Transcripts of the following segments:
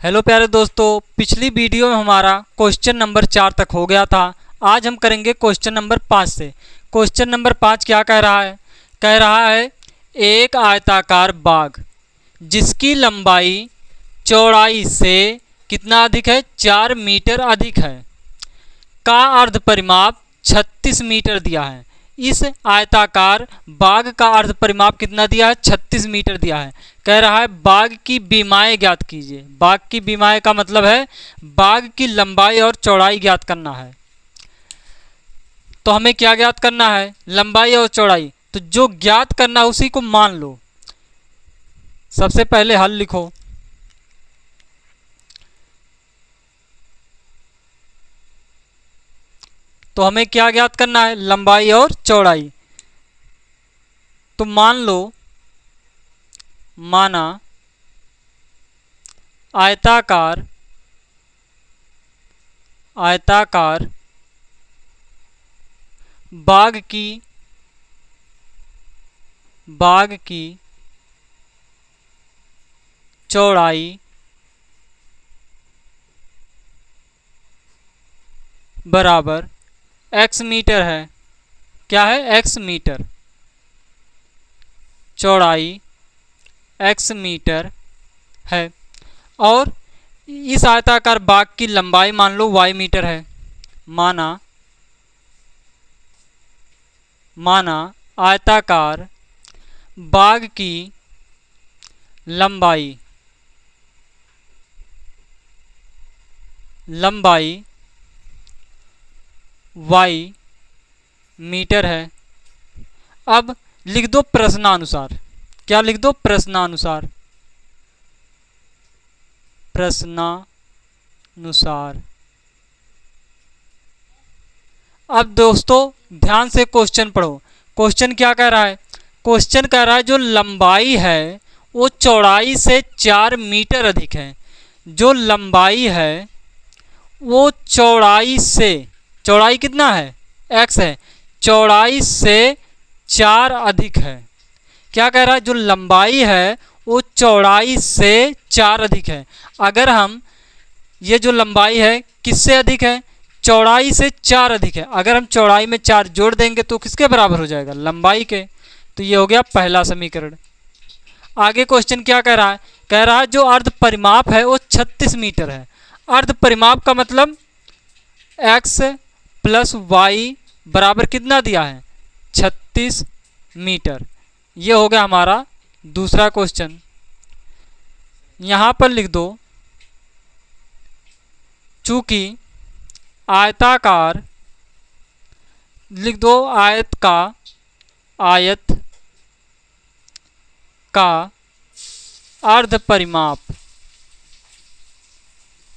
Hello प्यारे दोस्तों, पिछली वीडियो में हमारा क्वेश्चन नंबर 4 तक हो गया था। आज हम करेंगे क्वेश्चन नंबर 5 से। क्वेश्चन नंबर 5 क्या कह रहा है? कह रहा है एक आयताकार बाग जिसकी लंबाई चौड़ाई से कितना अधिक है? 4 मीटर अधिक है का अर्ध परिमाप 36 मीटर दिया है। इस आयताकार बाग का अर्ध परिमाप कितना दिया है? 36 मीटर दिया है। कह रहा है बाग की बीमाएं ज्ञात कीजिए। बाग की बीमाएं का मतलब है बाग की लंबाई और चौड़ाई ज्ञात करना है। तो हमें क्या ज्ञात करना है? लंबाई और चौड़ाई। तो जो ज्ञात करना है उसी को मान लो। सबसे पहले हल लिखो। तो हमें क्या ज्ञात करना है? लंबाई और चौड़ाई। तो मान लो, माना आयताकार बाग की चौड़ाई बराबर x मीटर है। क्या है? x metre. चौड़ाई x मीटर है और इस आयताकार बाग की लंबाई मान लो y मीटर है। माना आयताकार बाग की लंबाई y मीटर है। अब लिख दो प्रश्नानुसार। क्या लिख दो? प्रश्नानुसार। अब दोस्तों ध्यान से क्वेश्चन पढ़ो। क्वेश्चन क्या कह रहा है? क्वेश्चन कह रहा है जो लंबाई है वो चौड़ाई से 4 मीटर अधिक है। जो लंबाई है वो चौड़ाई कितना है? x है। चौड़ाई से 4 अधिक है। क्या कह रहा है? जो लंबाई है वो चौड़ाई से 4 अधिक है। अगर हम ये जो लंबाई है किससे अधिक है? चौड़ाई से 4 अधिक है। अगर हम चौड़ाई में 4 जोड़ देंगे तो किसके बराबर हो जाएगा? लंबाई के। तो ये हो गया पहला समीकरण। आगे क्वेश्चन क्या कह रहा है? कह रहा है जो अर्ध परिमाप है वो 36 मीटर है। अर्ध परिमाप का मतलब x प्लस y बराबर कितना दिया है? 36 मीटर। ये हो गया हमारा दूसरा क्वेश्चन। यहां पर लिख दो चूंकि आयताकार, लिख दो आयत का अर्ध परिमाप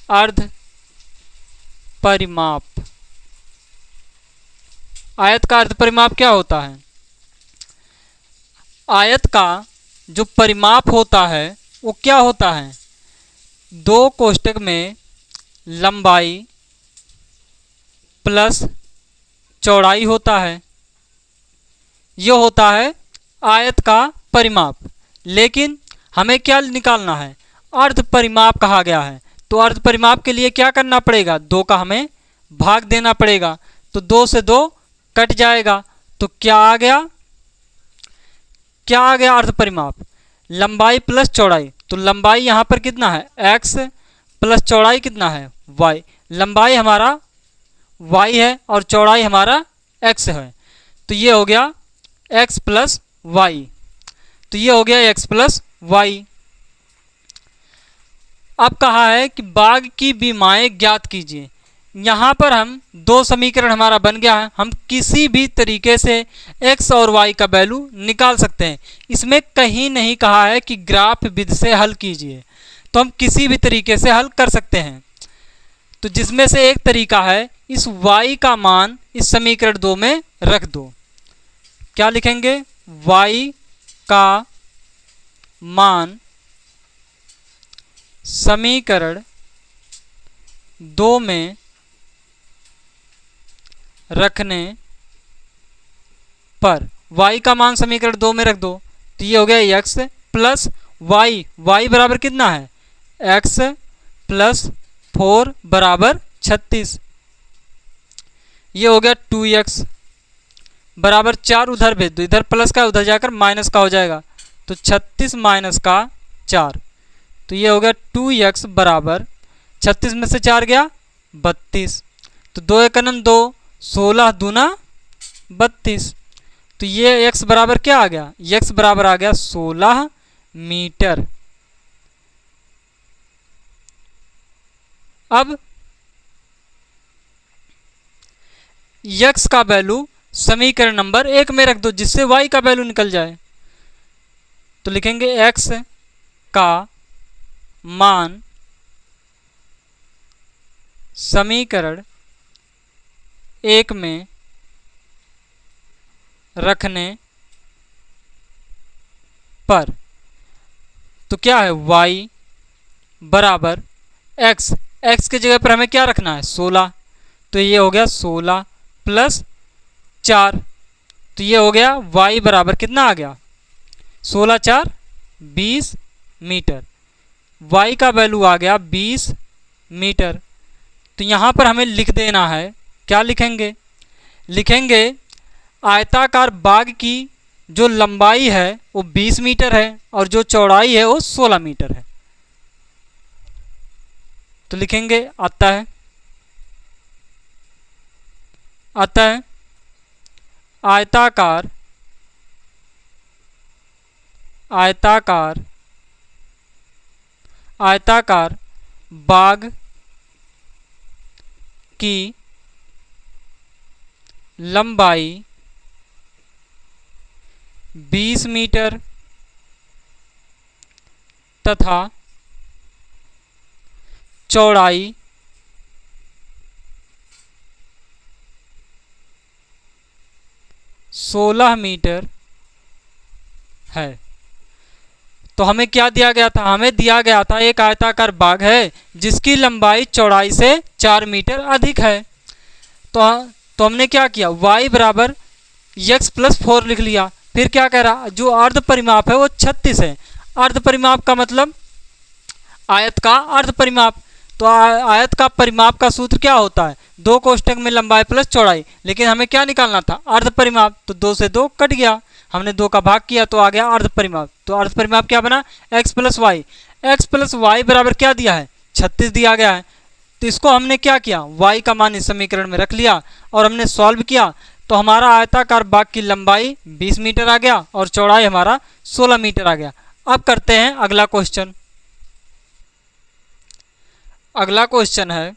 आयत का अर्ध परिमाप क्या होता है? आयत का जो परिमाप होता है वो क्या होता है? 2 कोष्टक में लंबाई प्लस चौड़ाई होता है। ये होता है आयत का परिमाप। लेकिन हमें क्या निकालना है? अर्ध परिमाप कहा गया है। तो अर्ध परिमाप के लिए क्या करना पड़ेगा? 2 का हमें भाग देना पड़ेगा। तो 2 से 2 कट जाएगा। तो क्या आ गया? अर्ध परिमाप? लंबाई प्लस चौड़ाई। तो लंबाई यहां पर कितना है? x प्लस चौड़ाई कितना है? y। लंबाई हमारा y है और चौड़ाई हमारा x है। तो ये हो गया x प्लस y। अब कहा है कि बाग की बीमाएं ज्ञात कीजिए। यहाँ पर हम 2 समीकरण हमारा बन गया है। हम किसी भी तरीके से x और y का वैल्यू निकाल सकते हैं। इसमें कहीं नहीं कहा है कि ग्राफ विधि से हल कीजिए। तो हम किसी भी तरीके से हल कर सकते हैं। तो जिसमें से एक तरीका है इस y का मान इस समीकरण 2 में रख दो। क्या लिखेंगे? y का मान समीकरण 2 में रखने पर, y का मान समीकरण 2 में रख दो। तो ये हो गया x प्लस y। y बराबर कितना है? x प्लस 4 बराबर 36। ये हो गया 2x बराबर 4, उधर भेज दो, इधर प्लस का उधर जाकर माइनस का हो जाएगा, तो 36 माइनस का 4, तो ये हो गया 2x बराबर 36 में से 4 गया 32, तो 2 एक 2, 16 दूना 32, तो ये x बराबर क्या आ गया, x बराबर आ गया 16 मीटर। अब x का वैल्यू समीकरण नंबर 1 में रख दो, जिससे y का वैल्यू निकल जाए। तो लिखेंगे x का मान समीकरण 1 में रखने पर, तो क्या है y बराबर x, x की जगह पर हमें क्या रखना है 16, तो ये हो गया 16 प्लस 4, तो ये हो गया y बराबर कितना आ गया 16 4 20 मीटर, y का वैल्यू आ गया 20 मीटर। तो यहाँ पर हमें लिख देना है, क्या लिखेंगे, लिखेंगे आयताकार बाग की जो लंबाई है वो 20 मीटर है और जो चौड़ाई है वो 16 मीटर है। तो लिखेंगे अतः आयताकार बाग की लंबाई 20 मीटर तथा चौड़ाई 16 मीटर है। तो हमें क्या दिया गया था, हमें दिया गया था एक आयताकार बाग है जिसकी लंबाई चौड़ाई से 4 मीटर अधिक है। तो हमने क्या किया, y बराबर x प्लस 4 लिख लिया। फिर क्या कह रहा, जो अर्ध परिमाप है वो 36 है। अर्ध परिमाप का मतलब आयत का अर्ध परिमाप। तो आयत का परिमाप का सूत्र क्या होता है, 2 कोष्ठक में लंबाई प्लस चौड़ाई, लेकिन हमें क्या निकालना था अर्ध परिमाप, तो 2 से 2 कट गया, हमने 2 का भाग किया तो आ गया अर्ध परिमाप। तो अर्ध परिमाप क्या बना, x प्लस वाई बराबर क्या दिया है 36 दिया गया है। तो इसको हमने क्या किया, y का मान इस समीकरण में रख लिया और हमने सॉल्व किया, तो हमारा आयताकार बाग की लंबाई 20 मीटर आ गया और चौड़ाई हमारा 16 मीटर आ गया। अब करते हैं अगला क्वेश्चन। अगला क्वेश्चन है,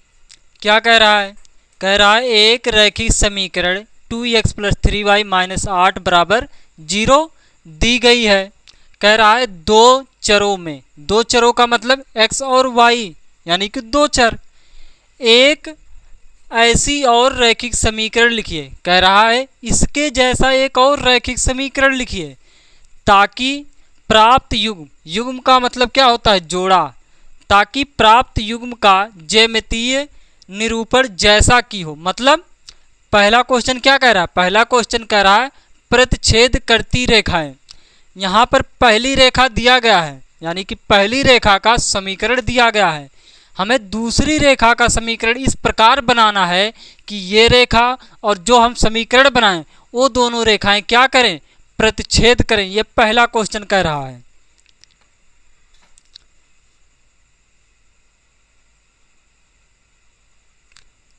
क्या कह रहा है, कह रहा है एक रैखिक समीकरण 2x प्लस 3y माइनस 8 बराबर 0 दी गई है। कह रहा है दो चरों का मतलब x और y यानी कि 2 चर, एक ऐसी और रैखिक समीकरण लिखिए। कह रहा है इसके जैसा एक और रैखिक समीकरण लिखिए ताकि प्राप्त युग्म का मतलब क्या होता है जोड़ा, ताकि प्राप्त युग्म का ज्यामितीय निरूपण जैसा की हो। मतलब पहला क्वेश्चन क्या कह रहा है, पहला क्वेश्चन कह रहा है प्रतिच्छेद करती रेखाएं। यहाँ पर पहली रेखा दिया गया है, यानी कि पहली रेखा का समीकरण दिया गया है। हमें दूसरी रेखा का समीकरण इस प्रकार बनाना है कि ये रेखा और जो हम समीकरण बनाएं वो दोनों रेखाएं क्या करें, प्रतिच्छेद करें। ये पहला क्वेश्चन कह रहा है।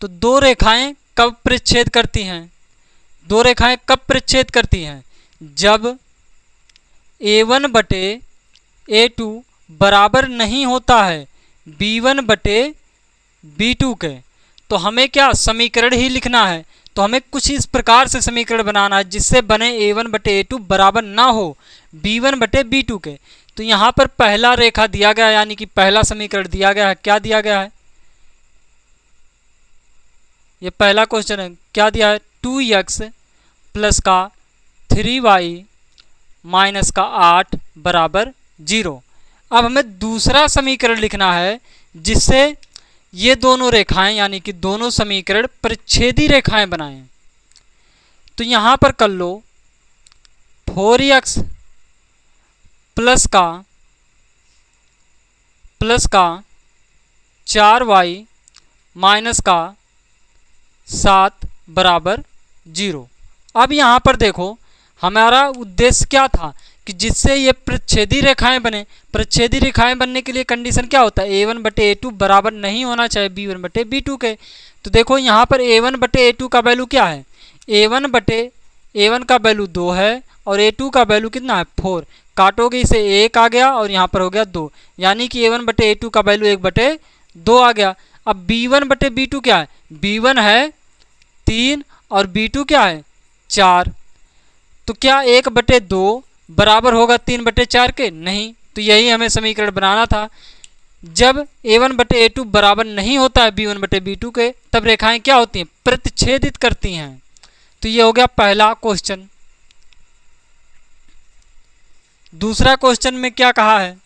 तो दो रेखाएं कब प्रतिच्छेद करती हैं, दो रेखाएं कब प्रतिच्छेद करती हैं, जब a1 बटे a2 बराबर नहीं होता है b1 बटे b2 के। तो हमें क्या समीकरण ही लिखना है, तो हमें कुछ इस प्रकार से समीकरण बनाना है जिससे बने a1 बटे a2 बराबर ना हो b1 बटे b2 के। तो यहाँ पर पहला रेखा दिया गया है, यानी कि पहला समीकरण दिया गया है। क्या दिया गया है, ये पहला क्वेश्चन है, क्या दिया है 2x प्लस का 3y माइनस का 8 बराबर 0। अब हमें दूसरा समीकरण लिखना है जिससे ये दोनों रेखाएं यानी कि दोनों समीकरण परिच्छेदी रेखाएं बनाएं। तो यहाँ पर कर लो 4x प्लस का 4y माइनस का 7 बराबर 0। अब यहाँ पर देखो हमारा उद्देश्य क्या था कि जिससे ये प्रच्छेदी रेखाएं बने। प्रच्छेदी रेखाएं बनने के लिए कंडीशन क्या होता है, a1 बटे a2 बराबर नहीं होना चाहिए b1 बटे b2 के। तो देखो यहाँ पर a1 बटे a2 का वैल्यू क्या है, a1 का वैल्यू 2 है और a2 का वैल्यू कितना है 4। काटोगे इसे 1 आ गया और यहाँ पर हो गया 2, यानी कि a1 बटे a2 का वैल्यू 1 बटे 2 आ गया। अब b1 बटे b2 क्या है, b1 है 3 और b2 क्या है 4। तो क्या 1 बटे 2 बराबर होगा 3 बटे 4 के, नहीं। तो यही हमें समीकरण बनाना था। जब a1 बटे a2 बराबर नहीं होता है b1 बटे b2 के, तब रेखाएं क्या होती हैं, प्रतिच्छेदित करती हैं। तो ये हो गया पहला क्वेश्चन। दूसरा क्वेश्चन में क्या कहा है,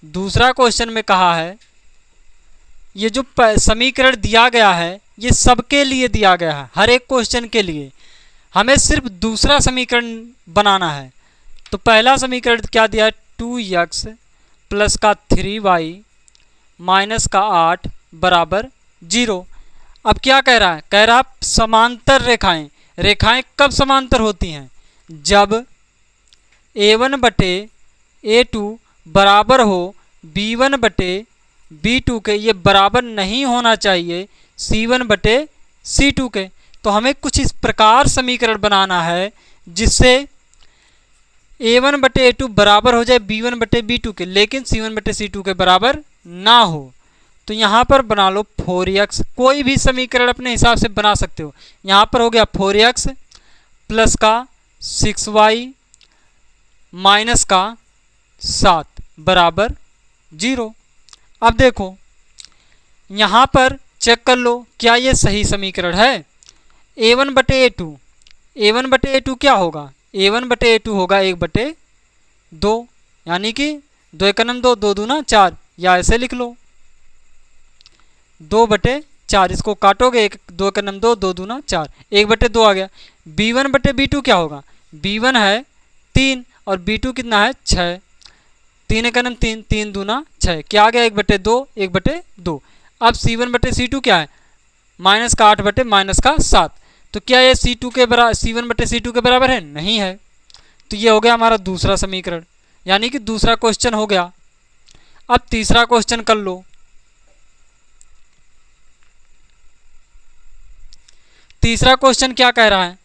दूसरा क्वेश्चन में कहा है ये जो समीकरण दिया गया है ये सबके लिए दिया गया है, हर एक क्वेश्चन के लिए। हमें सिर्फ दूसरा समीकरण बनाना है। तो पहला समीकरण क्या दिया है, 2x प्लस का 3y माइनस का 8 बराबर 0। अब क्या कह रहा है, कह रहा है समांतर रेखाएं। रेखाएं कब समांतर होती हैं, जब a1 बटे a2 बराबर हो b1 बटे b2 के। ये बराबर नहीं होना चाहिए c1 बटे c2 के। तो हमें कुछ इस प्रकार समीकरण बनाना है जिससे a1 बटे a2 बराबर हो जाए b1 बटे b2 के, लेकिन c1 बटे c2 के बराबर ना हो। तो यहाँ पर बना लो 4x, कोई भी समीकरण अपने हिसाब से बना सकते हो। यहाँ पर हो गया 4x प्लस का 6y माइनस का 7 बराबर 0। अब देखो यहाँ पर चेक कर लो क्या ये सही समीकरण है। a1 बटे a2 क्या होगा, a1 बटे a2 होगा 1 बटे 2, यानी कि 2 एक 2, 2 दूना 4, या ऐसे लिख लो 2 बटे 4। इसको काटोगे 2 एक 2, 2 दूना 4, 1 बटे 2 आ गया। b1 बटे b2 क्या होगा, b1 है 3 और b2 कितना है 6, 3 एक 3, 3 दूना 6, क्या आ गया 1 बटे 2, 1 बटे 2। अब c1 बटे c2 क्या है, माइनस का 8 बटे माइनस का 7। तो क्या ये c1 बटे c2 के बराबर है, नहीं है। तो ये हो गया हमारा दूसरा समीकरण, यानी कि दूसरा क्वेश्चन हो गया। अब तीसरा क्वेश्चन कर लो। तीसरा क्वेश्चन क्या कह रहा है,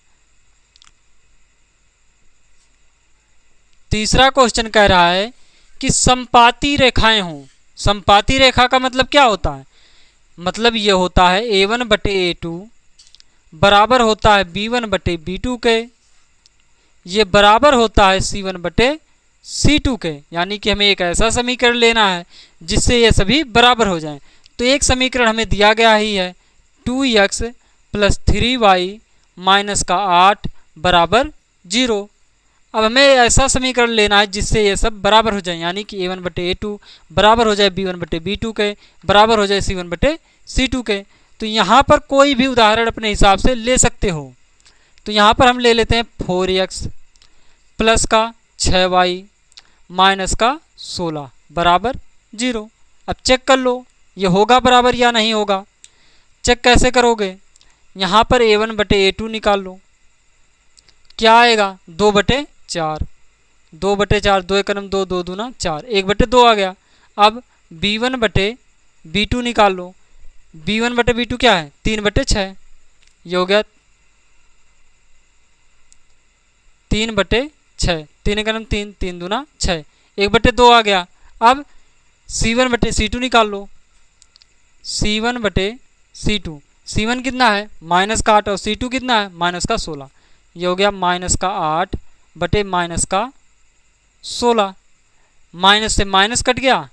तीसरा क्वेश्चन कह रहा है कि समपाती रेखाएं हों। समपाती रेखा का मतलब क्या होता है, मतलब ये होता है a1 बटे a2 बराबर होता है b1 बटे b2 के, ये बराबर होता है c1 बटे c2 के। यानी कि हमें एक ऐसा समीकरण लेना है जिससे ये सभी बराबर हो जाएं। तो एक समीकरण हमें दिया गया ही है 2x प्लस 3y माइनस का 8 बराबर 0। अब हमें ऐसा समीकरण लेना है जिससे ये सब बराबर हो जाए, यानी कि a1 बटे a2 बराबर हो जाए b1 बटे b2 के, बराबर हो जाए c1 बटे c2 के। तो यहाँ पर कोई भी उदाहरण अपने हिसाब से ले सकते हो। तो यहाँ पर हम ले लेते हैं 4x प्लस का 6y माइनस का 16 बराबर 0। अब चेक कर लो ये होगा बराबर या नहीं होगा। चेक कैसे करोगे, यहाँ पर a1 बटे a2 निकाल लो, क्या आएगा 2 बटे 4, 2 बटे 4, 2 एक 2, 2 दूना 4, 1 बटे 2 आ गया। अब b1 बटे b2 निकाल लो, b1 बटे b2 क्या है 3 बटे 6, ये हो गया 3 बटे 6, 3 एक 3, 3 दूना 6, 1 बटे 2 आ गया। अब c1 बटे c2 निकाल लो, c1 बटे c2, c1 कितना है माइनस का 8 और c2 कितना है माइनस का 16, ये हो गया माइनस का 8 बटे माइनस का 16। माइनस से माइनस कट गया,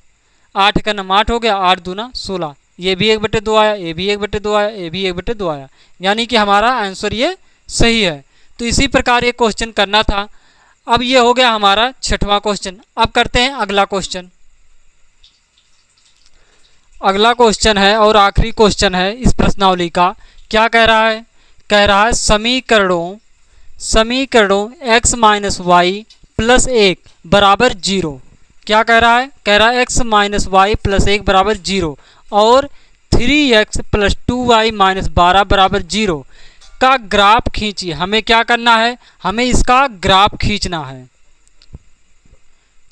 8 का 8 हो गया, 8 दूना 16, ये भी 1 बटे 2 आया, ये भी 1 बटे 2 आया, ये भी 1 बटे 2 आया, यानी कि हमारा आंसर ये सही है। तो इसी प्रकार ये क्वेश्चन करना था। अब ये हो गया हमारा छठवां क्वेश्चन। अब करते हैं अगला क्वेश्चन। अगला क्वेश्चन है और आखिरी क्वेश्चन है इस प्रश्नावली का। क्या कह रहा है, कह रहा है समीकरणों x माइनस वाई प्लस 1 बराबर 0। क्या कह रहा है? कह रहा है x माइनस वाई प्लस 1 बराबर 0 और 3x प्लस 2y माइनस 12 बराबर 0 का ग्राफ खींचिए। हमें क्या करना है? हमें इसका ग्राफ खींचना है।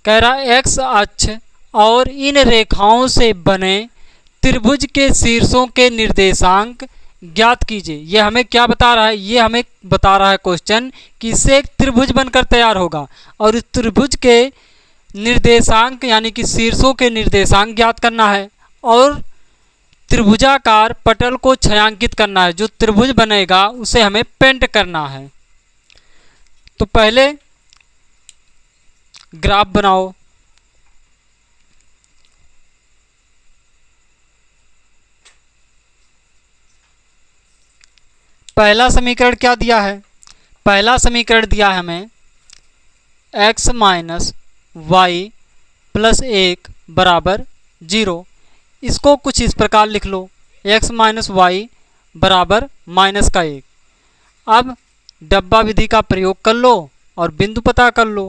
कह रहा है x अक्ष और इन रेखाओं से बने त्रिभुज के शीर्षों के निर्देशांक ज्ञात कीजिए। ये हमें क्या बता रहा है? ये हमें बता रहा है क्वेश्चन कि इससे एक त्रिभुज बनकर तैयार होगा और इस त्रिभुज के निर्देशांक यानी कि शीर्षों के निर्देशांक ज्ञात करना है और त्रिभुजाकार पटल को छायांकित करना है। जो त्रिभुज बनेगा उसे हमें पेंट करना है। तो पहले ग्राफ बनाओ। पहला समीकरण क्या दिया है? पहला समीकरण दिया है हमें x माइनस वाई प्लस 1 बराबर 0। इसको कुछ इस प्रकार लिख लो, x माइनस वाई बराबर माइनस का 1। अब डब्बा विधि का प्रयोग कर लो और बिंदु पता कर लो।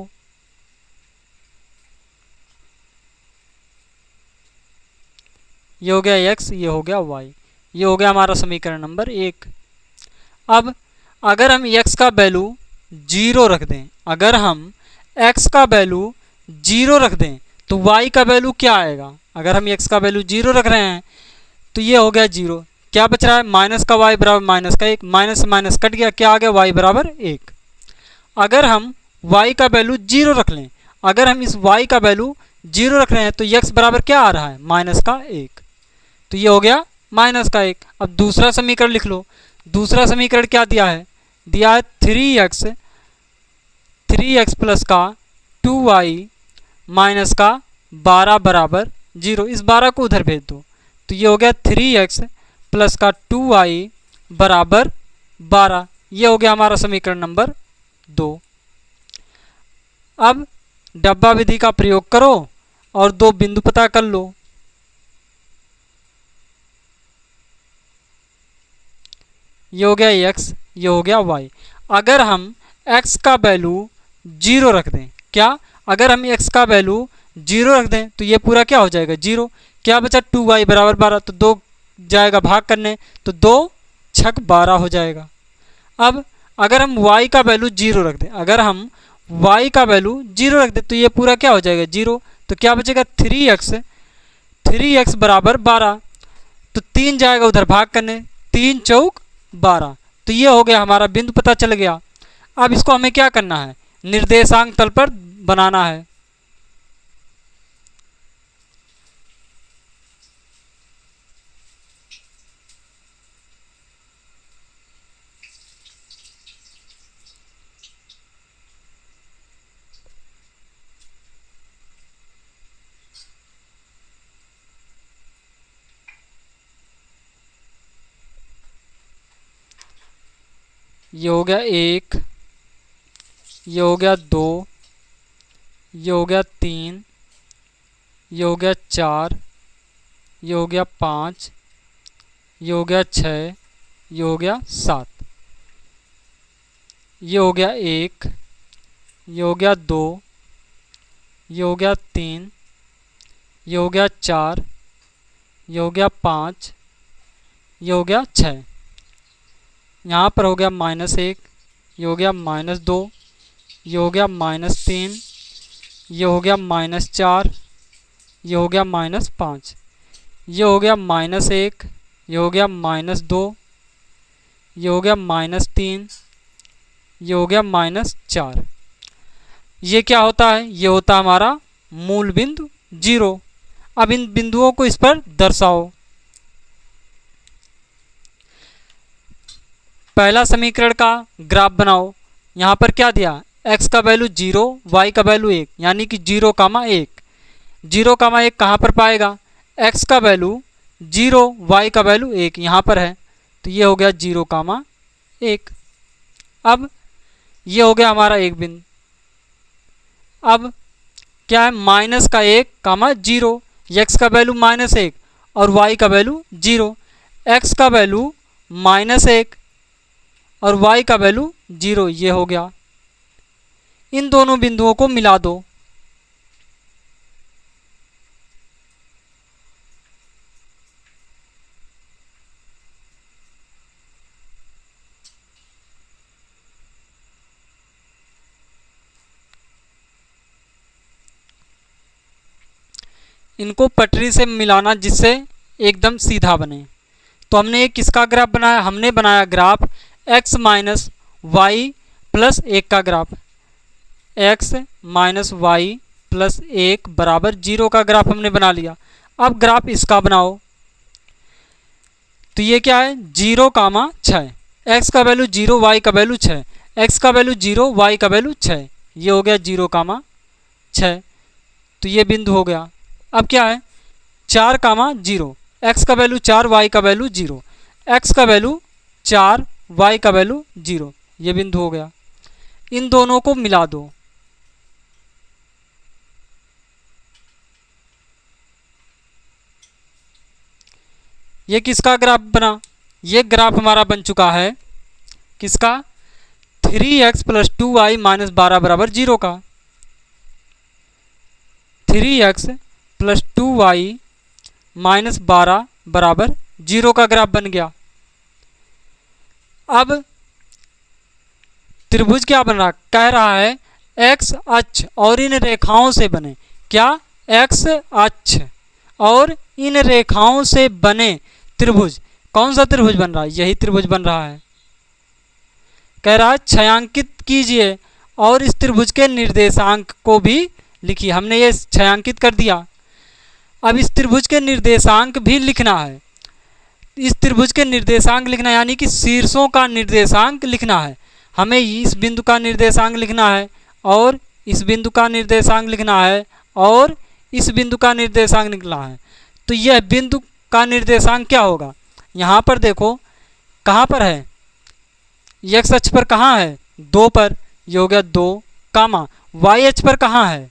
ये हो गया x, ये हो गया y, ये हो गया हमारा समीकरण नंबर 1। अब अगर हम x का वैल्यू 0 रख दें, अगर हम x का वैल्यू 0 रख दें तो y का वैल्यू क्या आएगा? अगर हम x का वैल्यू 0 रख रहे हैं तो ये हो गया 0। क्या बच रहा है? माइनस का y बराबर माइनस का 1, माइनस से माइनस कट गया, क्या आ गया? y बराबर 1। अगर हम y का वैल्यू 0 रख लें, अगर हम इस y का वैल्यू 0 रख रहे हैं तो x बराबर क्या आ रहा है? माइनस का 1। तो ये हो गया माइनस का 1। अब दूसरा समीकरण लिख लो। दूसरा समीकरण क्या दिया है? दिया है 3x प्लस का 2y माइनस का 12 बराबर 0। इस 12 को उधर भेज दो तो ये हो गया 3x प्लस का 2y बराबर 12। ये हो गया हमारा समीकरण नंबर 2। अब डब्बा विधि का प्रयोग करो और दो बिंदु पता कर लो। ये हो गया x, ये हो गया y। अगर हम x का वैल्यू 0 रख दें, क्या? अगर हम x का वैल्यू 0 रख दें तो ये पूरा क्या हो जाएगा? 0। क्या बचा? 2y बराबर 12, तो 2 जाएगा भाग करने, तो 2 छक 12 हो जाएगा। अब अगर हम y का वैल्यू 0 रख दें, अगर हम y का वैल्यू 0 रख दें तो ये पूरा क्या हो जाएगा? 0। तो क्या बचेगा? 3x बराबर 12, तो 3 जाएगा उधर भाग करने, 3 चौक 12। तो ये हो गया हमारा बिंदु पता चल गया। अब इसको हमें क्या करना है? निर्देशांक तल पर बनाना है। ये हो गया 1, ये हो गया 2, ये हो गया 3, ये हो गया 4, ये हो गया 5, ये हो गया 6, ये हो गया 7, ये हो गया 1, ये हो गया 2, ये हो गया 3, ये हो गया 4, ये हो गया 5, ये हो गया 6। यहाँ पर हो गया -1, ये हो गया -2, ये हो गया -3, ये हो गया -4, ये हो गया -5, ये हो गया -1, ये हो गया -2, ये हो गया -3, ये हो गया -4। ये क्या होता है? ये होता है हमारा मूल बिंदु 0। अब इन बिंदुओं को इस पर दर्शाओ। पहला समीकरण का ग्राफ बनाओ। यहाँ पर क्या दिया? x का वैल्यू 0, y का वैल्यू 1, यानी कि 0,1। 0,1 कहाँ पर पाएगा? x का वैल्यू 0, y का वैल्यू 1 यहाँ पर है, तो ये हो गया 0,1। अब ये हो गया हमारा एक बिंदु। अब क्या है? माइनस का 1, 0, x का वैल्यू -1 और y का वैल्यू 0, x का वैल्यू -1 और y का वैल्यू 0। ये हो गया। इन दोनों बिंदुओं को मिला दो। इनको पटरी से मिलाना जिससे एकदम सीधा बने। तो हमने एक किसका ग्राफ बनाया, हमने बनाया graph x minus y plus 1 का graph, x minus y plus 1 बराबर 0 का ग्राफ हमने बना लिया। अब ग्राफ इसका बनाओ, तो ये क्या है 0, 6, x का वैल्यू 0, y का वैल्यू 6, x का वैल्यू 0, y का वैल्यू 6, ये हो गया 0, 6, तो ये बिंदु हो गया। अब क्या है 4, 0, x का वैल्यू 4, y का वैल्यू 0, x का वैल्यू 4, y का वैल्यू 0, ये बिंदु हो गया। इन दोनों को मिला दो, ये किसका ग्राफ बना, ये ग्राफ हमारा बन चुका है किसका 3x प्लस 2y माइनस 12 बराबर 0 का। 3x प्लस 2y माइनस 12 बराबर 0 का ग्राफ बन गया। अब त्रिभुज क्या बन रहा, कह रहा है x अक्ष और इन रेखाओं से बने, क्या x अक्ष और इन रेखाओं से बने त्रिभुज। कौन सा त्रिभुज बन रहा है, यही त्रिभुज बन रहा है। कह रहा है छायांकित कीजिए और इस त्रिभुज के निर्देशांक को भी लिखिए। हमने ये छायांकित कर दिया। अब इस त्रिभुज के निर्देशांक भी लिखना है। इस त्रिभुज के निर्देशांक लिखना है यानी कि शीर्षों का निर्देशांक लिखना है। हमें इस बिंदु का निर्देशांक लिखना है और इस बिंदु का निर्देशांक लिखना है और इस बिंदु का निर्देशांक लिखना है। तो यह बिंदु का निर्देशांक क्या होगा, यहाँ पर देखो कहाँ पर है, x अक्ष पर कहाँ है 2 पर, ये हो गया 2, y अक्ष पर कहाँ है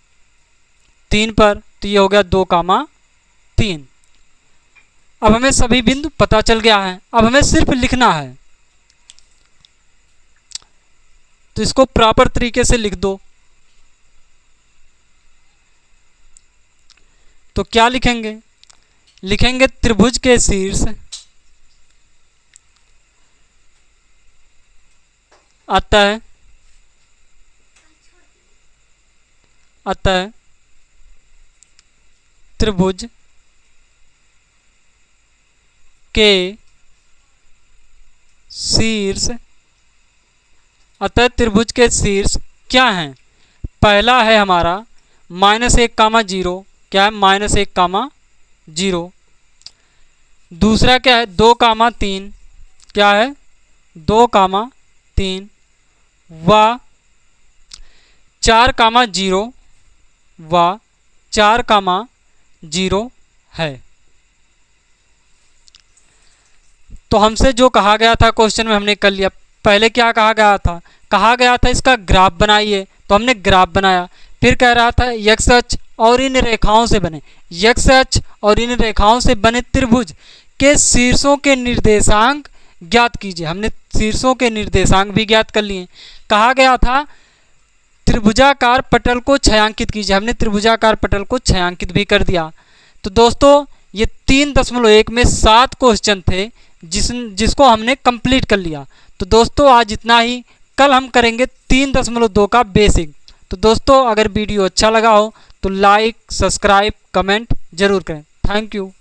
3 पर, तो ये हो गया 2, 3। अब हमें सभी बिंदु पता चल गया है। अब हमें सिर्फ लिखना है, तो इसको प्रॉपर तरीके से लिख दो। तो क्या लिखेंगे, लिखेंगे त्रिभुज के शीर्ष अतः त्रिभुज के शीर्ष, अतः त्रिभुज के शीर्ष क्या हैं, पहला है हमारा -1, 0, क्या है -1, 0। दूसरा क्या है 2, 3, क्या है 2, 3, व 4, 0, व 4, 0 है। तो हमसे जो कहा गया था क्वेश्चन में हमने कर लिया। पहले क्या कहा गया था, कहा गया था इसका ग्राफ बनाइए, तो हमने ग्राफ बनाया। फिर कह रहा था x अक्ष और इन रेखाओं से बने, x अक्ष और इन रेखाओं से बने त्रिभुज के शीर्षों के निर्देशांक ज्ञात कीजिए। हमने शीर्षों के निर्देशांक भी ज्ञात कर लिए। कहा गया था त्रिभुजाकार पटल को छायांकित कीजिए, हमने त्रिभुजाकार पटल को छायांकित भी कर दिया। तो दोस्तों ये 3.1 में 7 क्वेश्चन थे जिसको हमने कंप्लीट कर लिया। तो दोस्तों आज इतना ही, कल हम करेंगे 3.2 का बेसिक। तो दोस्तों अगर वीडियो अच्छा लगा हो तो लाइक, सब्सक्राइब, कमेंट जरूर करें। Thank you.